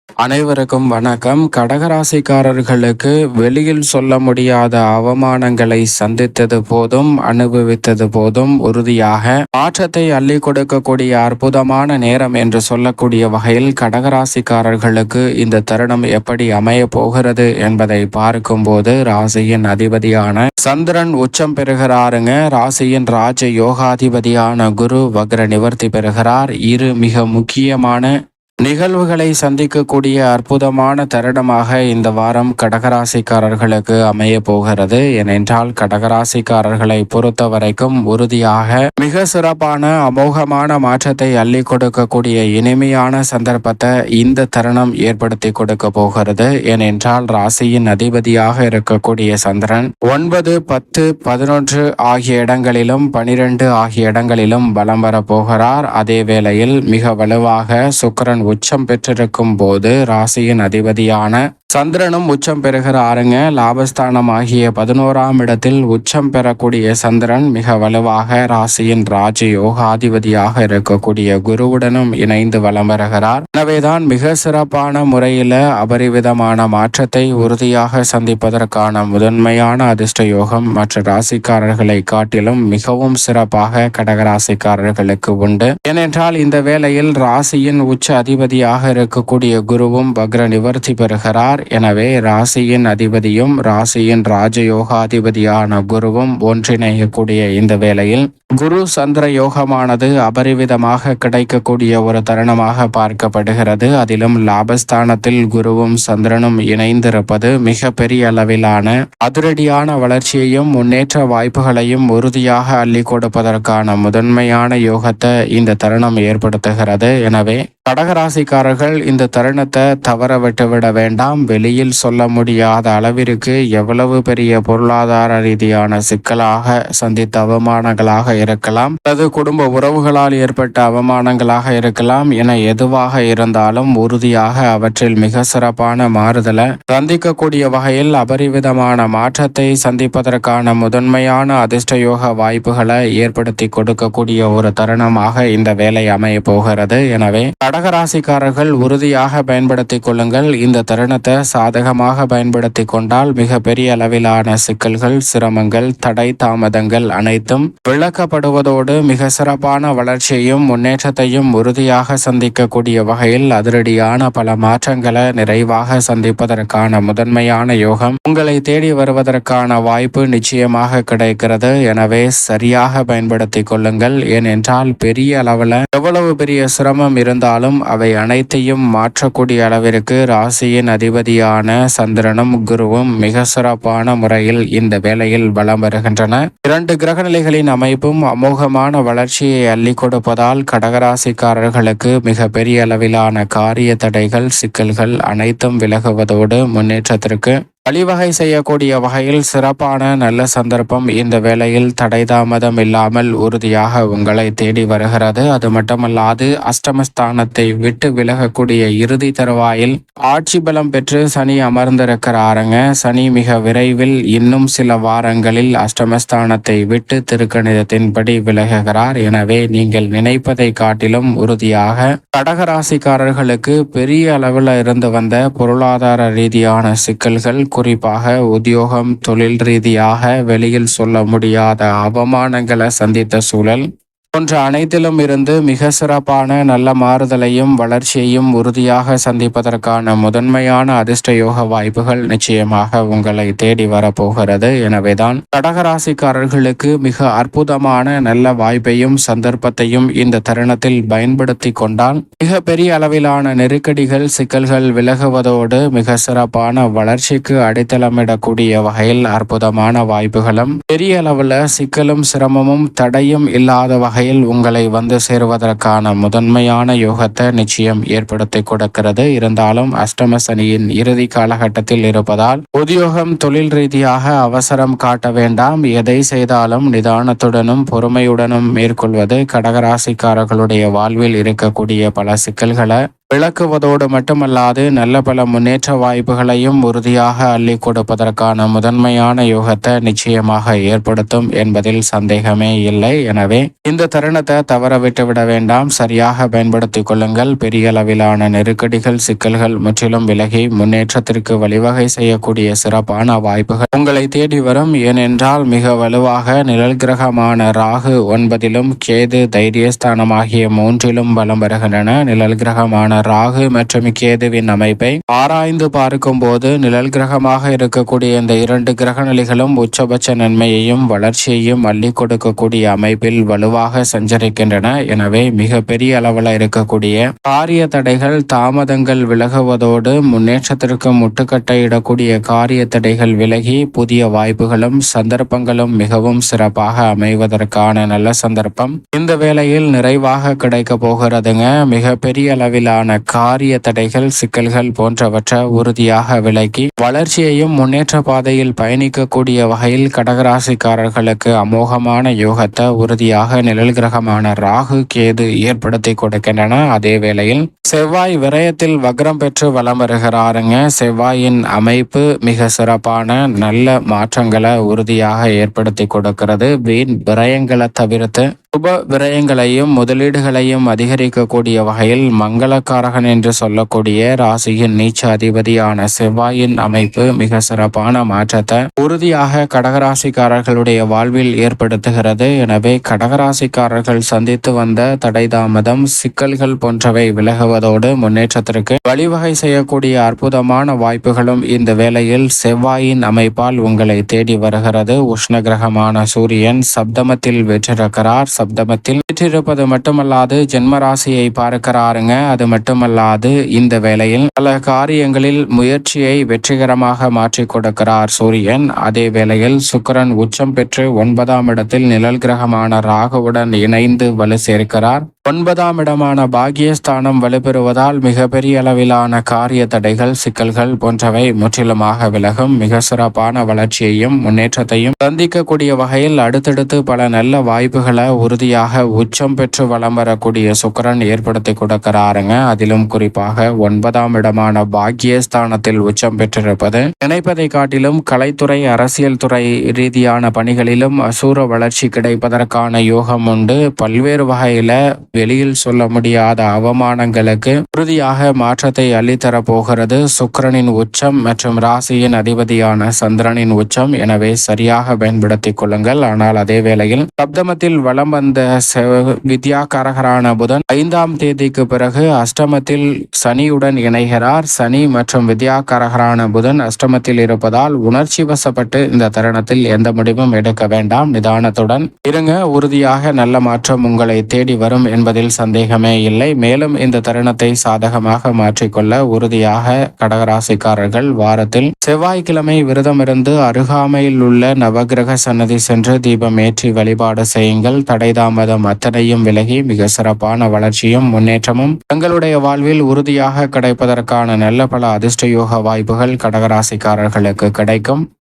அனைவருக்கும் வணக்கம். கடகராசிக்காரர்களுக்கு வெளியில் சொல்ல முடியாத அவமானங்களை சந்தித்தது போதும், அனுபவித்தது போதும் உறுதியாக மாற்றத்தை அள்ளி கொடுக்கக்கூடிய அற்புதமான நேரம் என்று சொல்லக்கூடிய வகையில் கடகராசிக்காரர்களுக்கு இந்த தருணம் எப்படி அமைய போகிறது என்பதை பார்க்கும்போது, ராசியின் அதிபதியான சந்திரன் உச்சம் பெறுகிறாருங்க. ராசியின் ராஜ யோகாதிபதியான குரு வக்ர நிவர்த்தி பெறுகிறார். இரு மிக முக்கியமான நிகழ்வுகளை சந்திக்கக்கூடிய அற்புதமான தருணமாக இந்த வாரம் கடகராசிக்காரர்களுக்கு அமைய போகிறது. ஏனென்றால் கடகராசிக்காரர்களை பொறுத்த வரைக்கும் உறுதியாக மிக சிறப்பான அமோகமான மாற்றத்தை அள்ளி கொடுக்கக்கூடிய இனிமையான சந்தர்ப்பத்தை இந்த தருணம் ஏற்படுத்தி கொடுக்க போகிறது. ஏனென்றால் ராசியின் அதிபதியாக இருக்கக்கூடிய சந்திரன் 9, 10, 11 ஆகிய இடங்களிலும் 12 ஆகிய இடங்களிலும் பலம் வரப்போகிறார். அதே வேளையில் மிக வலுவாக சுக்கிரன் உச்சம் பெற்றிருக்கும் போது ராசியின் அதிபதியான சந்திரனும் உச்சம் பெறுகிறாருங்க. லாபஸ்தானம் ஆகிய 11ஆம் இடத்தில் உச்சம் பெறக்கூடிய சந்திரன் மிக வலுவாக ராசியின் ராஜ யோகாதிபதியாக இருக்கக்கூடிய குருவுடனும் இணைந்து வலம் வருகிறார். எனவேதான் மிக சிறப்பான முறையில அபரிவிதமான மாற்றத்தை உறுதியாக சந்திப்பதற்கான முதன்மையான அதிர்ஷ்ட யோகம் மற்ற ராசிக்காரர்களை காட்டிலும் மிகவும் சிறப்பாக கடகராசிக்காரர்களுக்கு உண்டு. ஏனென்றால் இந்த வேளையில் ராசியின் உச்ச அதிபதியாக இருக்கக்கூடிய குருவும் வக்ர நிவர்த்தி பெறுகிறார். எனவே ராசியின் அதிபதியும் ராசியின் ராஜயோகாதிபதியான குருவும் ஒன்றிணையக்கூடிய இந்த வேளையில் குரு சந்திர யோகமானது அபரிவிதமாக கிடைக்கக்கூடிய ஒரு தருணமாக பார்க்கப்படுகிறது. அதிலும் லாபஸ்தானத்தில் குருவும் சந்திரனும் இணைந்திருப்பது மிக பெரிய அளவிலான அதிரடியான வளர்ச்சியையும் முன்னேற்ற வாய்ப்புகளையும் உறுதியாக அள்ளி கொடுப்பதற்கான முதன்மையான யோகத்தை இந்த தருணம் ஏற்படுத்துகிறது. எனவே கடகராசிக்காரர்கள் இந்த தருணத்தை தவற விட்டுவிட வேண்டாம். வெளியில் சொல்ல முடியாத அளவிற்கு எவ்வளவு பெரிய பொருளாதார ரீதியான சிக்கலாக சந்தித்த அவமானங்களாக இருக்கலாம், அல்லது குடும்ப உறவுகளால் ஏற்பட்ட அவமானங்களாக இருக்கலாம் என எதுவாக இருந்தாலும் உறுதியாக அவற்றில் மிக சிறப்பான மாறுதலை சந்திக்கக்கூடிய வகையில் அபரிவிதமான மாற்றத்தை சந்திப்பதற்கான முதன்மையான அதிர்ஷ்ட யோக வாய்ப்புகளை ஏற்படுத்தி கொடுக்கக்கூடிய ஒரு தருணமாக இந்த வேலை அமைய போகிறது. எனவே கடகராசிக்காரர்கள் உறுதியாக பயன்படுத்திக் கொள்ளுங்கள். இந்த தருணத்தை சாதகமாக பயன்படுத்தி கொண்டால் மிக பெரிய அளவிலான சிக்கல்கள், சிரமங்கள், தடை தாமதங்கள் அனைத்தும் விளக்கப்படுவதோடு மிக சிறப்பான வளர்ச்சியையும் முன்னேற்றத்தையும் உறுதியாக சந்திக்கக்கூடிய வகையில் அதிரடியான பல மாற்றங்களை நிறைவாக சந்திப்பதற்கான முதன்மையான யோகம் உங்களை தேடி வருவதற்கான வாய்ப்பு நிச்சயமாக கிடைக்கிறது. எனவே சரியாக பயன்படுத்தி கொள்ளுங்கள். ஏனென்றால் பெரிய அளவில் எவ்வளவு பெரிய சிரமம் இருந்தாலும் அவை அனைத்தையும் மாற்றக்கூடிய அளவிற்கு ராசியின் அதிபதியான சந்திரனும் குருவும் மிக சிறப்பான முறையில் இந்த வேளையில் பலம் வருகின்றன. 2 கிரகநிலைகளின் அமைப்பும் அமோகமான வளர்ச்சியை அள்ளி கொடுப்பதால் கடகராசிக்காரர்களுக்கு மிக பெரிய அளவிலான காரிய தடைகள், சிக்கல்கள் அனைத்தும் விலகுவதோடு முன்னேற்றத்திற்கு வழிவகை செய்யக்கூடிய வகையில் சிறப்பான நல்ல சந்தர்ப்பம் இந்த வேளையில் தடை தாமதம் இல்லாமல் உறுதியாக உங்களை தேடி வருகிறது. அது மட்டுமல்லாது அஷ்டமஸ்தானத்தை விட்டு விலகக்கூடிய இறுதி தருவாயில் ஆட்சி பலம் பெற்று சனி அமர்ந்திருக்கிறாருங்க. சனி மிக விரைவில் இன்னும் சில வாரங்களில் அஷ்டமஸ்தானத்தை விட்டு திருக்கணிதத்தின்படி விலகுகிறார். எனவே நீங்கள் நினைப்பதை காட்டிலும் உறுதியாக கடகராசிக்காரர்களுக்கு பெரிய அளவில் இருந்து வந்த பொருளாதார ரீதியான சிக்கல்கள், குறிப்பாக உத்தியோகம், தொழில் ரீதியாக வெளியில் சொல்ல முடியாத அவமானங்களை சந்தித்த சூழல் போன்ற அனைத்திலும் இருந்து மிக சிறப்பான நல்ல மாறுதலையும் வளர்ச்சியையும் உறுதியாக சந்திப்பதற்கான முதன்மையான அதிர்ஷ்ட யோக வாய்ப்புகள் நிச்சயமாக உங்களை தேடி வரப்போகிறது. எனவேதான் கடகராசிக்காரர்களுக்கு மிக அற்புதமான நல்ல வாய்ப்பையும் சந்தர்ப்பத்தையும் இந்த தருணத்தில் பயன்படுத்தி கொண்டால் மிக பெரிய அளவிலான நெருக்கடிகள், சிக்கல்கள் விலகுவதோடு மிக சிறப்பான வளர்ச்சிக்கு அடித்தளமிடக்கூடிய வகையில் அற்புதமான வாய்ப்புகளும் பெரிய அளவில் சிக்கலும் சிரமமும் தடையும் இல்லாத வகையில் உங்களை வந்து சேருவதற்கான முதன்மையான யோகத்தை நிச்சயம் ஏற்படுத்தி கொடுக்கிறது. இருந்தாலும் அஷ்டம சனியின் இறுதி காலகட்டத்தில் இருப்பதால் உத்தியோகம், தொழில் ரீதியாக அவசரம் காட்ட வேண்டாம். எதை செய்தாலும் நிதானத்துடனும் பொறுமையுடனும் மேற்கொள்வது கடகராசிக்காரர்களுடைய வாழ்வில் இருக்கக்கூடிய பல சிக்கல்களை விளக்குவதோடு மட்டுமல்லாது நல்ல பல முன்னேற்ற வாய்ப்புகளையும் உறுதியாக அள்ளி கொடுப்பதற்கான முதன்மையான யோகத்தை நிச்சயமாக ஏற்படுத்தும் என்பதில் சந்தேகமே இல்லை. எனவே இந்த தருணத்தை தவற விட்டுவிட வேண்டாம், சரியாக பயன்படுத்திக் கொள்ளுங்கள். பெரிய அளவிலான நெருக்கடிகள், சிக்கல்கள் முற்றிலும் விலகி முன்னேற்றத்திற்கு வழிவகை செய்யக்கூடிய சிறப்பான வாய்ப்புகள் உங்களை தேடி வரும். ஏனென்றால் மிக வலுவாக நிழல் கிரகமான ராகு 9லும், கேது தைரியஸ்தானமாகிய 3லும் பலம் வருகின்றன. நிழல் கிரகமான ராகு மற்றும் கேதுவின் அமைப்பை ஆராய்ந்து பார்க்கும் போது நிழல் கிரகமாக இருக்கக்கூடிய இந்த 2 கிரகநிலைகளும் உச்சபட்ச நன்மையையும் வளர்ச்சியையும் அள்ளி கொடுக்கக்கூடிய அமைப்பில் வலுவாக சஞ்சரிக்கின்றன. எனவே மிக பெரிய அளவில் இருக்கக்கூடிய காரிய தடைகள், தாமதங்கள் விலகுவதோடு முன்னேற்றத்திற்கு முட்டுக்கட்டை இடக்கூடிய காரிய தடைகள் விலகி புதிய வாய்ப்புகளும் சந்தர்ப்பங்களும் மிகவும் சிறப்பாக அமைவதற்கான நல்ல சந்தர்ப்பம் இந்த வேளையில் நிறைவாக கிடைக்க போகிறதுங்க. மிக பெரிய அளவிலான காரிய தடைகள், சிக்கல்கள் போன்றவற்றை உறுதியாக விலக்கி வளர்ச்சியையும் முன்னேற்ற பாதையில் பயணிக்கக்கூடிய வகையில் கடகராசிக்காரர்களுக்கு அமோகமான யோகத்தை உறுதியாக நிழல் கிரகமான ராகு கேது ஏற்படுத்தி கொடுக்கின்றன. அதே வேளையில் செவ்வாய் விரயத்தில் வக்ரம் பெற்று வலம் வருகிறாருங்க. செவ்வாயின் அமைப்பு மிக சிறப்பான நல்ல மாற்றங்களை உறுதியாக ஏற்படுத்தி கொடுக்கிறது. வீண் விரயங்களை தவிர்த்து சுப விரயங்களையும் முதலீடுகளையும் அதிகரிக்கக்கூடிய வகையில் மங்களக்காரகன் என்று சொல்லக்கூடிய ராசியின் நீச்ச அதிபதியான செவ்வாயின் அமைப்பு மிக சிறப்பான மாற்றத்தை உறுதியாக கடகராசிக்காரர்களுடைய வாழ்வில் ஏற்படுத்துகிறது. எனவே கடகராசிக்காரர்கள் சந்தித்து வந்த தடை தாமதம், சிக்கல்கள் போன்றவை விலகுவதோடு முன்னேற்றத்திற்கு வழிவகை செய்யக்கூடிய அற்புதமான வாய்ப்புகளும் இந்த வேளையில் செவ்வாயின் அமைப்பால் உங்களை தேடி வருகிறது. உஷ்ண கிரகமான சூரியன் சப்தமத்தில் வெற்றிருக்கிறார். சப்தமத்தில் வெற்றிருப்பது மட்டுமல்லாது ஜென்மராசியை பார்க்கிறாருங்க. அது மட்டுமல்லாது இந்த வேளையில் பல காரியங்களில் முயற்சியை வெற்றிகரமாக மாற்றி கொடுக்கிறார் சூரியன். அதே வேளையில் சுக்கிரன் உச்சம் பெற்று 9ஆம் இடத்தில் நிழல் கிரகமான ராகுவுடன் இணைந்து வலு சேர்க்கிறார். 9ஆம் இடமான பாக்கியஸ்தானம் வலுப்பெறுவதால் மிகப்பெரிய அளவிலான காரிய தடைகள், சிக்கல்கள் போன்றவை முற்றிலுமாக விலகும். மிக சிறப்பான வளர்ச்சியையும் முன்னேற்றத்தையும் சந்திக்கக்கூடிய வகையில் அடுத்தடுத்து பல நல்ல வாய்ப்புகளை உறுதியாக உச்சம் பெற்று வலம் வரக்கூடிய சுக்கிரன் ஏற்படுத்தி கொடுக்கிறாருங்க. அதிலும் குறிப்பாக 9ஆம் இடமான பாக்கியஸ்தானத்தில் உச்சம் பெற்றிருப்பது நினைப்பதை காட்டிலும் கலைத்துறை, அரசியல் துறை ரீதியான பணிகளிலும் அசூர வளர்ச்சி கிடைப்பதற்கான யோகம் உண்டு. பல்வேறு வகையில வெளியில் சொல்ல முடியாத அவமானங்களுக்கு உறுதியாக மாற்றத்தை அள்ளித்தரப் போகிறது சுக்கிரனின் உச்சம் மற்றும் ராசியின் அதிபதியான சந்திரனின் உச்சம். எனவே சரியாக பயன்படுத்திக் கொள்ளுங்கள். ஆனால் அதே வேளையில் சப்தமத்தில் வலம் வந்த வித்யாகாரகரான புதன் 5ஆம் தேதிக்கு பிறகு அஷ்டமத்தில் சனியுடன் இணைகிறார். சனி மற்றும் வித்யாகாரகரான புதன் அஷ்டமத்தில் இருப்பதால் உணர்ச்சி வசப்பட்டு இந்த தருணத்தில் எந்த முடிவும் எடுக்க வேண்டாம். நிதானத்துடன் இருங்க. உறுதியாக நல்ல மாற்றம் உங்களை தேடி வரும் என்பதில் சந்தேகமே இல்லை. மேலும் இந்த தருணத்தை சாதகமாக மாற்றிக்கொள்ள உறுதியாக கடகராசிக்காரர்கள் வாரத்தில் செவ்வாய்க்கிழமை விரதமிருந்து அருகாமையில் உள்ள நவகிரக சன்னதி சென்று தீபம் ஏற்றி வழிபாடு செய்யுங்கள். தடை தாமதம் அத்தனையும் விலகி மிக சிறப்பான வளர்ச்சியும் முன்னேற்றமும் தங்களுடைய வாழ்வில் உறுதியாக கிடைப்பதற்கான நல்ல பல அதிர்ஷ்ட யோக வாய்ப்புகள் கடகராசிக்காரர்களுக்கு கிடைக்கும்.